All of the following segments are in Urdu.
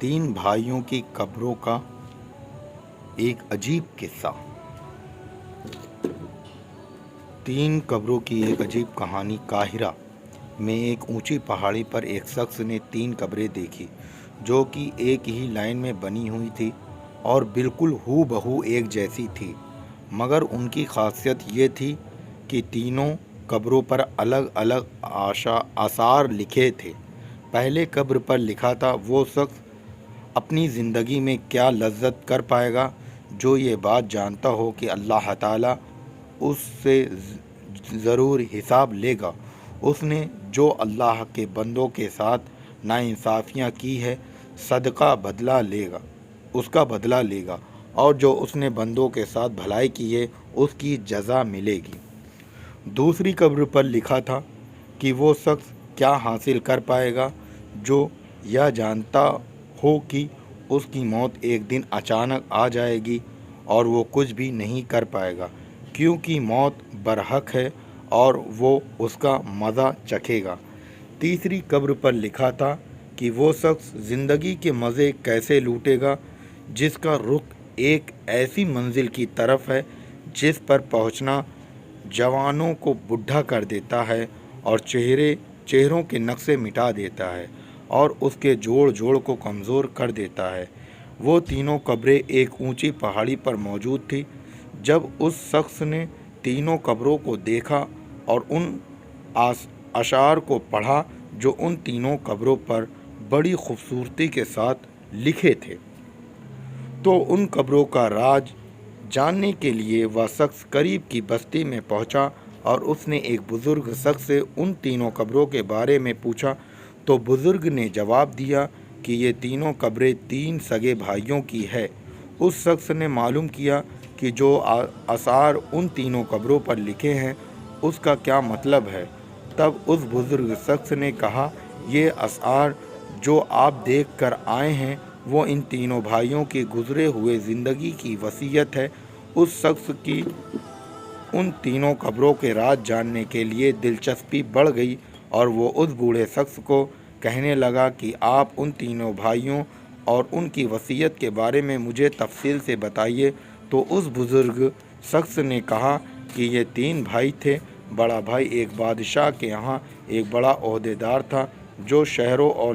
تین بھائیوں کی قبروں کا ایک عجیب قصہ۔ تین قبروں کی ایک عجیب کہانی۔ قاہرہ میں ایک اونچی پہاڑی پر ایک شخص نے تین قبریں دیکھی جو کہ ایک ہی لائن میں بنی ہوئی تھی اور بالکل ہو بہو ایک جیسی تھی، مگر ان کی خاصیت یہ تھی کہ تینوں قبروں پر الگ الگ آثار لکھے تھے۔ پہلے قبر پر لکھا تھا، وہ شخص اپنی زندگی میں کیا لذت کر پائے گا جو یہ بات جانتا ہو کہ اللہ تعالیٰ اس سے ضرور حساب لے گا۔ اس نے جو اللہ کے بندوں کے ساتھ ناانصافیاں کی ہے صدقہ بدلہ لے گا، اس کا بدلہ لے گا، اور جو اس نے بندوں کے ساتھ بھلائی کی ہے اس کی جزا ملے گی۔ دوسری قبر پر لکھا تھا کہ وہ شخص کیا حاصل کر پائے گا جو یہ جانتا ہو کہ اس کی موت ایک دن اچانک آ جائے گی اور وہ کچھ بھی نہیں کر پائے گا کیونکہ موت برحق ہے اور وہ اس کا مزہ چکھے گا۔ تیسری قبر پر لکھا تھا کہ وہ شخص زندگی کے مزے کیسے لوٹے گا جس کا رخ ایک ایسی منزل کی طرف ہے جس پر پہنچنا جوانوں کو بوڑھا کر دیتا ہے اور چہروں کے نقشے مٹا دیتا ہے اور اس کے جوڑ کو کمزور کر دیتا ہے۔ وہ تینوں قبریں ایک اونچی پہاڑی پر موجود تھی۔ جب اس شخص نے تینوں قبروں کو دیکھا اور ان اشعار کو پڑھا جو ان تینوں قبروں پر بڑی خوبصورتی کے ساتھ لکھے تھے، تو ان قبروں کا راز جاننے کے لیے وہ شخص قریب کی بستی میں پہنچا اور اس نے ایک بزرگ شخص سے ان تینوں قبروں کے بارے میں پوچھا، تو بزرگ نے جواب دیا کہ یہ تینوں قبریں تین سگے بھائیوں کی ہے۔ اس شخص نے معلوم کیا کہ جو اشعار ان تینوں قبروں پر لکھے ہیں اس کا کیا مطلب ہے۔ تب اس بزرگ شخص نے کہا، یہ اشعار جو آپ دیکھ کر آئے ہیں وہ ان تینوں بھائیوں کی گزرے ہوئے زندگی کی وصیت ہے۔ اس شخص کی ان تینوں قبروں کے راز جاننے کے لیے دلچسپی بڑھ گئی اور وہ اس بوڑھے شخص کو کہنے لگا کہ آپ ان تینوں بھائیوں اور ان کی وصیت کے بارے میں مجھے تفصیل سے بتائیے۔ تو اس بزرگ شخص نے کہا کہ یہ تین بھائی تھے۔ بڑا بھائی ایک بادشاہ کے یہاں ایک بڑا عہدیدار تھا جو شہروں اور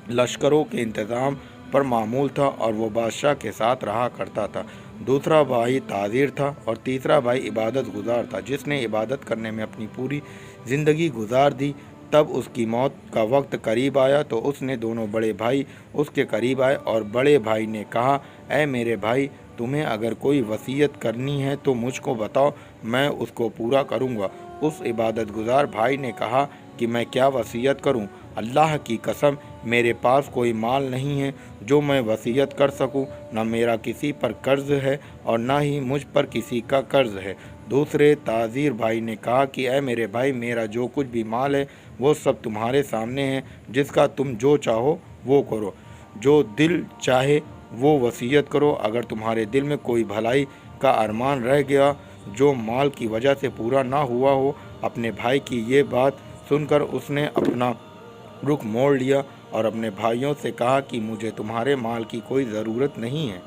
لشکروں کے انتظام پر معمول تھا اور وہ بادشاہ کے ساتھ رہا کرتا تھا۔ دوسرا بھائی تاجر تھا اور تیسرا بھائی عبادت گزار تھا جس نے عبادت کرنے میں اپنی پوری زندگی گزار دی۔ تب اس کی موت کا وقت قریب آیا تو اس نے دونوں بڑے بھائی اس کے قریب آئے اور بڑے بھائی نے کہا، اے میرے بھائی، تمہیں اگر کوئی وصیت کرنی ہے تو مجھ کو بتاؤ، میں اس کو پورا کروں گا۔ اس عبادت گزار بھائی نے کہا کہ میں کیا وصیت کروں؟ اللہ کی قسم، میرے پاس کوئی مال نہیں ہے جو میں وصیت کر سکوں، نہ میرا کسی پر قرض ہے اور نہ ہی مجھ پر کسی کا قرض ہے۔ دوسرے تاجر بھائی نے کہا کہ اے میرے بھائی، میرا جو کچھ بھی مال ہے وہ سب تمہارے سامنے ہے، جس کا تم جو چاہو وہ کرو، جو دل چاہے وہ وصیت کرو۔ اگر تمہارے دل میں کوئی بھلائی کا ارمان رہ گیا جو مال کی وجہ سے پورا نہ ہوا ہو۔ اپنے بھائی کی یہ بات سن کر اس نے اپنا رخ موڑ لیا اور اپنے بھائیوں سے کہا کہ مجھے تمہارے مال کی کوئی ضرورت نہیں ہے،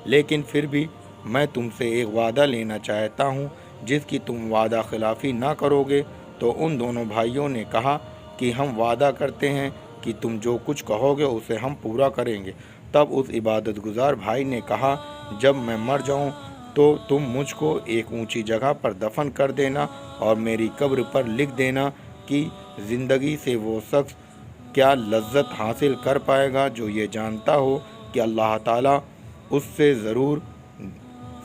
لیکن پھر بھی میں تم سے ایک وعدہ لینا چاہتا ہوں جس کی تم وعدہ خلافی نہ کرو گے۔ تو ان دونوں بھائیوں نے کہا کہ ہم وعدہ کرتے ہیں کہ تم جو کچھ کہو گے اسے ہم پورا کریں گے۔ تب اس عبادت گزار بھائی نے کہا، جب میں مر جاؤں تو تم مجھ کو ایک اونچی جگہ پر دفن کر دینا اور میری قبر پر لکھ دینا کہ زندگی سے وہ شخص کیا لذت حاصل کر پائے گا جو یہ جانتا ہو کہ اللہ تعالیٰ اس سے ضرور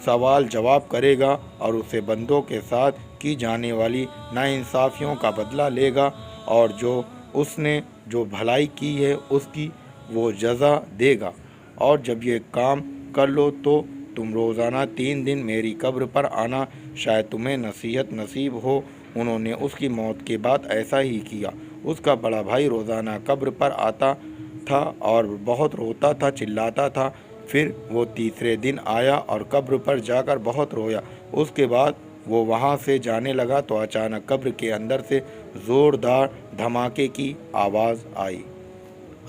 سوال جواب کرے گا اور اسے بندوں کے ساتھ کی جانے والی ناانصافیوں کا بدلہ لے گا، اور جو اس نے جو بھلائی کی ہے اس کی وہ جزا دے گا۔ اور جب یہ کام کر لو تو تم روزانہ 3 دن میری قبر پر آنا، شاید تمہیں نصیحت نصیب ہو۔ انہوں نے اس کی موت کے بعد ایسا ہی کیا۔ اس کا بڑا بھائی روزانہ قبر پر آتا تھا اور بہت روتا تھا، چلاتا تھا۔ پھر وہ تیسرے دن آیا اور قبر پر جا کر بہت رویا۔ اس کے بعد وہ وہاں سے جانے لگا تو اچانک قبر کے اندر سے زوردار دھماکے کی آواز آئی۔